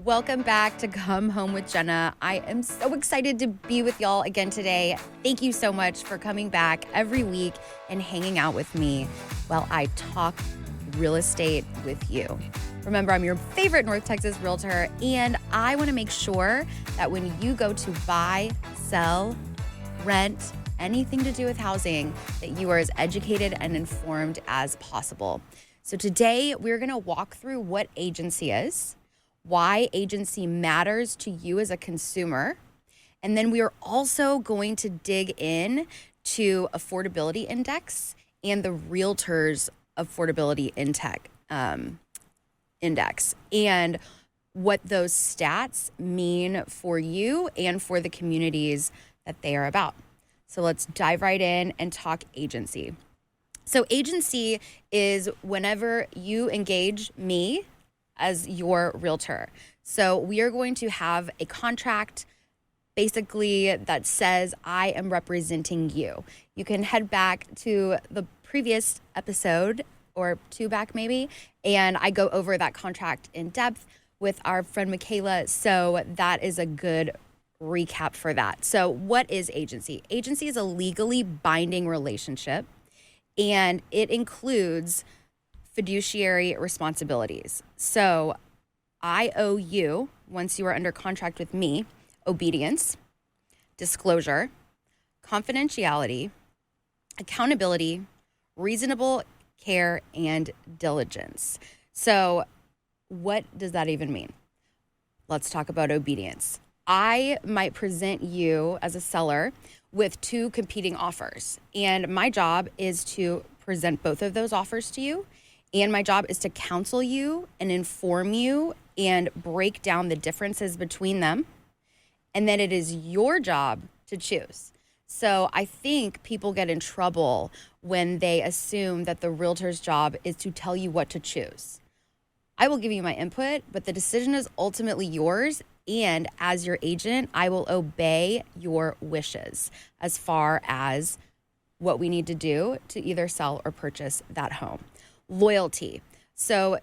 Welcome back to Come Home with Jennah. I am so excited to be with y'all again today. Thank you so much for coming back every week and hanging out with me while I talk real estate with you. Remember, I'm your favorite North Texas realtor, and I want to make sure that when you go to buy, sell, rent, anything to do with housing, that you are as educated and informed as possible. So today we're going to walk through what agency is, why agency matters to you as a consumer. And then we are also going to dig in to Affordability Index and the Realtors Affordability Index and what those stats mean for you and for the communities that they are about. So let's dive right in and talk agency. So agency is whenever you engage me as your realtor. So we are going to have a contract basically that says I am representing you. You can head back to the previous episode or two back maybe, and I go over that contract in depth with our friend Michaela. So that is a good recap for that. So what is agency? Agency is a legally binding relationship, and it includes fiduciary responsibilities. So I owe you, once you are under contract with me, obedience, disclosure, confidentiality, accountability, reasonable care, and diligence. So what does that even mean? Let's talk about obedience. I might present you as a seller with two competing offers, and my job is to present both of those offers to you. And my job is to counsel you and inform you and break down the differences between them. And then it is your job to choose. So I think people get in trouble when they assume that the realtor's job is to tell you what to choose. I will give you my input, but the decision is ultimately yours. And as your agent, I will obey your wishes as far as what we need to do to either sell or purchase that home. Loyalty. So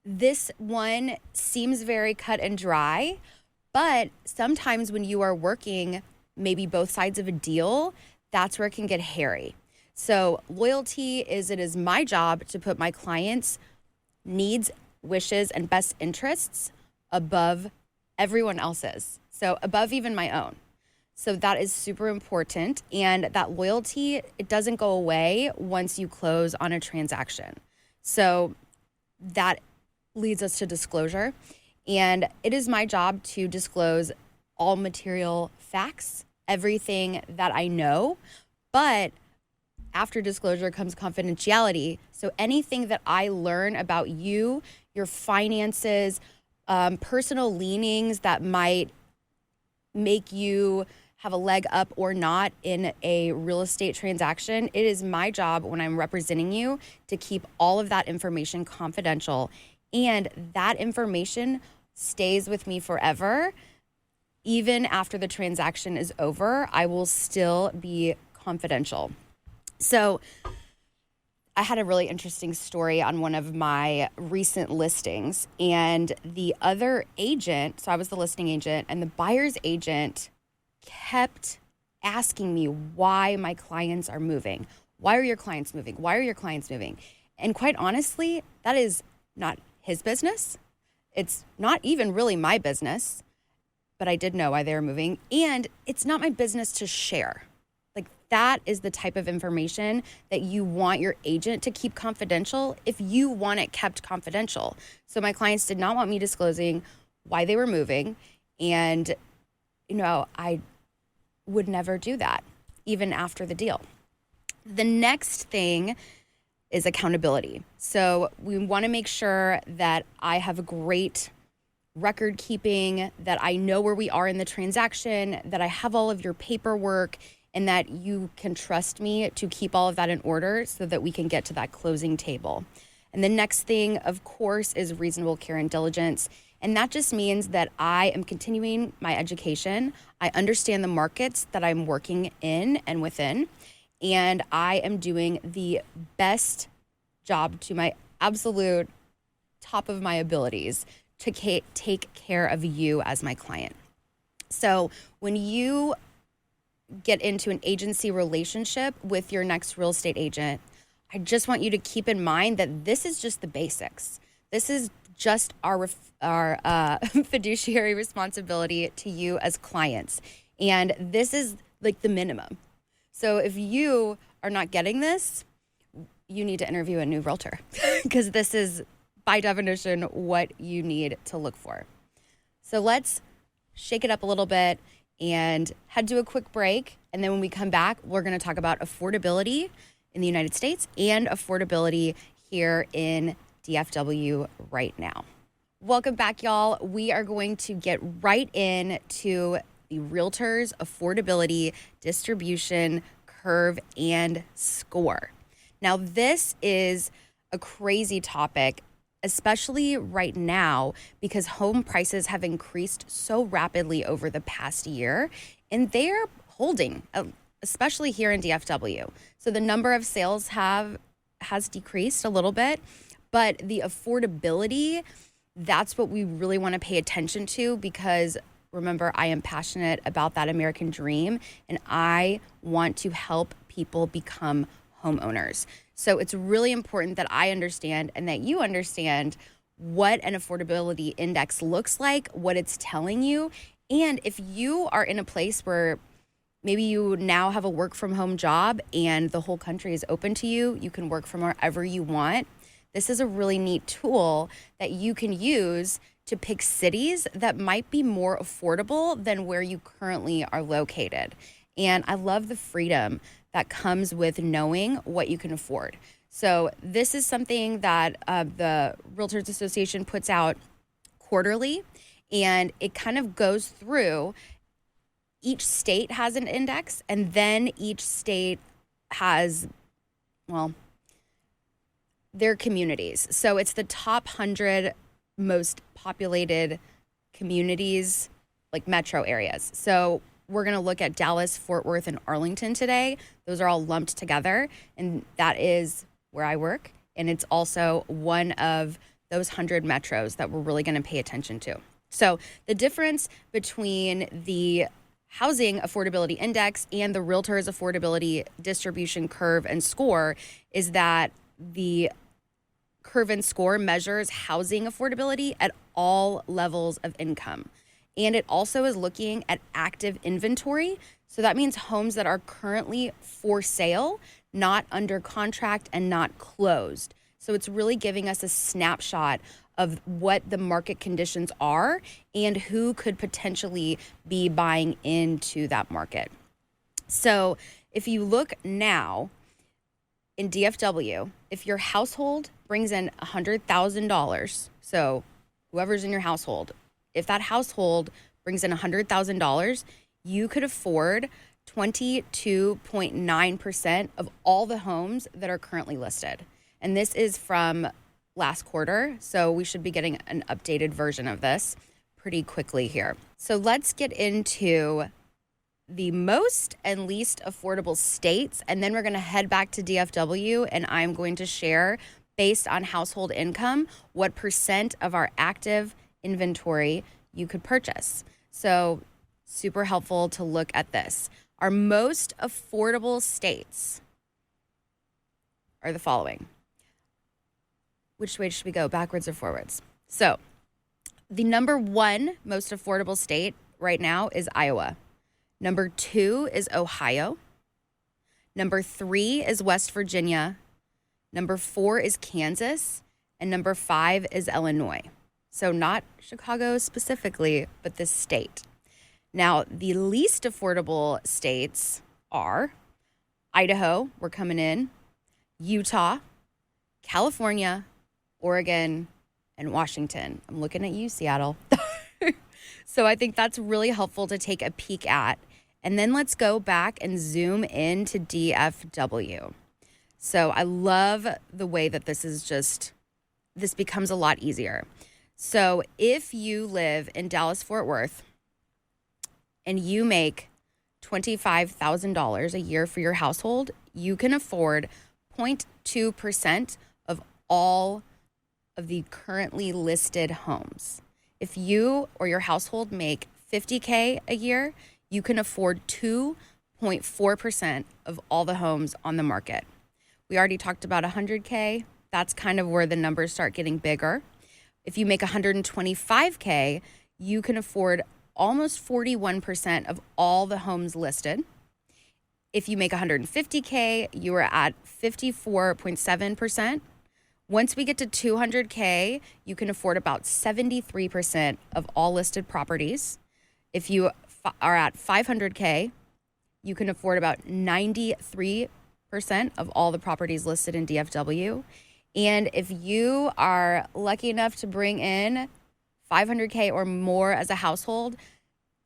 this one seems very cut and dry, but sometimes when you are working maybe both sides of a deal, that's where it can get hairy. So loyalty is it is my job to put my clients' needs, wishes, and best interests above everyone else's. So above even my own. So that is super important. And that loyalty, it doesn't go away once you close on a transaction. So that leads us to disclosure. And it is my job to disclose all material facts, everything that I know. But after disclosure comes confidentiality. So anything that I learn about you, your finances, personal leanings that might make you have a leg up or not in a real estate transaction, it is my job when I'm representing you to keep all of that information confidential. And that information stays with me forever. Even after the transaction is over, I will still be confidential. So I had a really interesting story on one of my recent listings, and the other agent, so I was the listing agent, and the buyer's agent kept asking me why my clients are moving. Why are your clients moving? Why are your clients moving? And quite honestly, that is not his business. It's not even really my business, but I did know why they were moving. And it's not my business to share. Like, that is the type of information that you want your agent to keep confidential if you want it kept confidential. So my clients did not want me disclosing why they were moving. And, I would never do that, even after the deal. The next thing is accountability. So we want to make sure that I have a great record keeping, that I know where we are in the transaction, that I have all of your paperwork, and that you can trust me to keep all of that in order so that we can get to that closing table. And the next thing, of course, is reasonable care and diligence. And that just means that I am continuing my education. I understand the markets that I'm working in and within, and I am doing the best job to my absolute top of my abilities to take care of you as my client. So when you get into an agency relationship with your next real estate agent, I just want you to keep in mind that this is just the basics. This is just our fiduciary responsibility to you as clients. And this is like the minimum. So if you are not getting this, you need to interview a new realtor because this is by definition what you need to look for. So let's shake it up a little bit and head to a quick break. And then when we come back, we're going to talk about affordability in the United States and affordability here in DFW right now. Welcome back, y'all. We are going to get right into the realtors' affordability, distribution, curve, and score. Now, this is a crazy topic, especially right now, because home prices have increased so rapidly over the past year, and they're holding, especially here in DFW. So the number of sales has decreased a little bit, but the affordability, that's what we really want to pay attention to, because remember, I am passionate about that American dream, and I want to help people become homeowners. So it's really important that I understand and that you understand what an affordability index looks like, what it's telling you. And if you are in a place where maybe you now have a work from home job and the whole country is open to you, you can work from wherever you want. This is a really neat tool that you can use to pick cities that might be more affordable than where you currently are located. And I love the freedom that comes with knowing what you can afford. So this is something that the Realtors Association puts out quarterly, and it kind of goes through. Each state has an index, and then each state has, well, their communities. So it's the top 100 most populated communities, like metro areas. So we're going to look at Dallas, Fort Worth, and Arlington today. Those are all lumped together, and that is where I work. And it's also one of those 100 metros that we're really going to pay attention to. So the difference between the Housing Affordability Index and the Realtors Affordability Distribution Curve and Score is that the curve and score measures housing affordability at all levels of income. And it also is looking at active inventory. So that means homes that are currently for sale, not under contract and not closed. So it's really giving us a snapshot of what the market conditions are and who could potentially be buying into that market. So if you look now in DFW, if your household brings in $100,000, so whoever's in your household, if that household brings in $100,000, you could afford 22.9% of all the homes that are currently listed. And this is from last quarter, so we should be getting an updated version of this pretty quickly here. So let's get into the most and least affordable states, and then we're going to head back to DFW, and I'm going to share, based on household income, what percent of our active inventory you could purchase. So super helpful to look at this. Our most affordable states are the following. Which way should we go, backwards or forwards? So the number one most affordable state right now is Iowa. Number 2 is Ohio. Number 3 is West Virginia. Number 4 is Kansas. And number 5 is Illinois. So not Chicago specifically, but this state. Now, the least affordable states are Idaho, we're coming in, Utah, California, Oregon, and Washington. I'm looking at you, Seattle. So I think that's really helpful to take a peek at. And then let's go back and zoom into DFW. So I love the way that this becomes a lot easier. So if you live in Dallas, Fort Worth, and you make $25,000 a year for your household, you can afford 0.2% of all of the currently listed homes. If you or your household make $50K a year, you can afford 2.4% of all the homes on the market. We already talked about $100K. That's kind of where the numbers start getting bigger. If you make $125K, you can afford almost 41% of all the homes listed. If you make $150K, you are at 54.7%. Once we get to $200K, you can afford about 73% of all listed properties. If you are at $500K, you can afford about 93% of all the properties listed in DFW. And if you are lucky enough to bring in $500K or more as a household,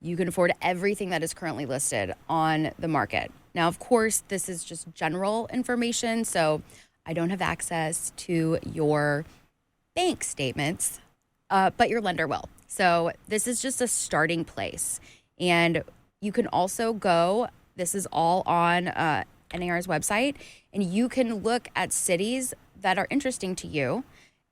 you can afford everything that is currently listed on the market. Now, of course, this is just general information, so I don't have access to your bank statements, but your lender will. So this is just a starting place. And you can also go, this is all on NAR's website, and you can look at cities that are interesting to you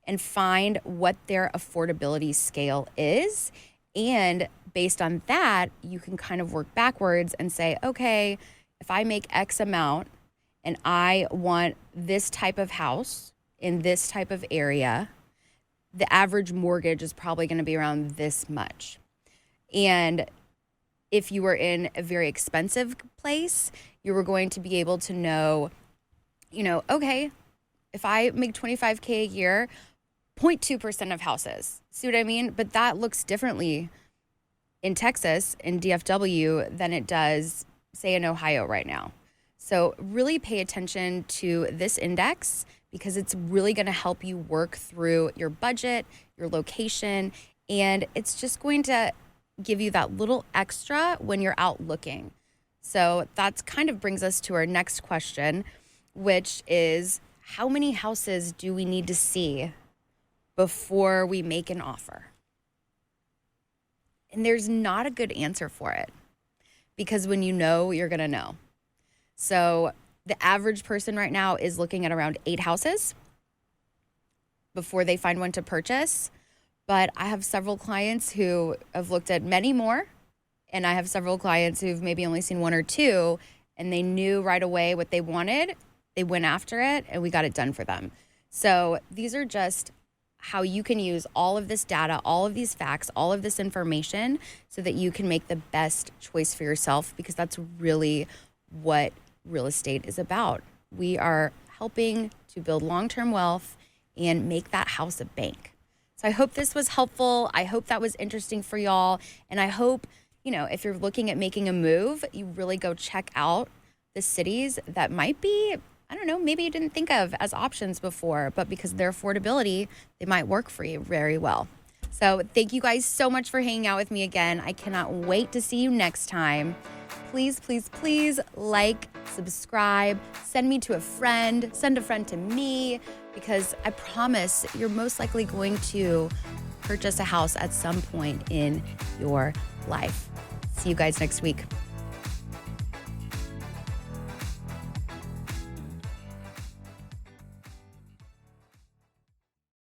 and find what their affordability scale is. And based on that, you can kind of work backwards and say, okay, if I make X amount and I want this type of house in this type of area, the average mortgage is probably going to be around this much. And if you were in a very expensive place, you were going to be able to know, okay, if I make $25K a year, 0.2% of houses. See what I mean? But that looks differently in Texas, in DFW, than it does, say, in Ohio right now. So really pay attention to this index because it's really going to help you work through your budget, your location, and it's just going to give you that little extra when you're out looking. So that kind of brings us to our next question, which is, how many houses do we need to see before we make an offer? And there's not a good answer for it because when you know, you're going to know. So the average person right now is looking at around 8 houses before they find one to purchase. But I have several clients who have looked at many more, and I have several clients who've maybe only seen 1 or 2, and they knew right away what they wanted. They went after it, and we got it done for them. So these are just how you can use all of this data, all of these facts, all of this information so that you can make the best choice for yourself, because that's really what real estate is about. We are helping to build long-term wealth and make that house a bank. So I hope this was helpful. I hope that was interesting for y'all. And I hope, if you're looking at making a move, you really go check out the cities that might be, maybe you didn't think of as options before, but because of their affordability, they might work for you very well. So thank you guys so much for hanging out with me again. I cannot wait to see you next time. Please, please, please like, subscribe, send me to a friend, send a friend to me, because I promise you're most likely going to purchase a house at some point in your life. See you guys next week.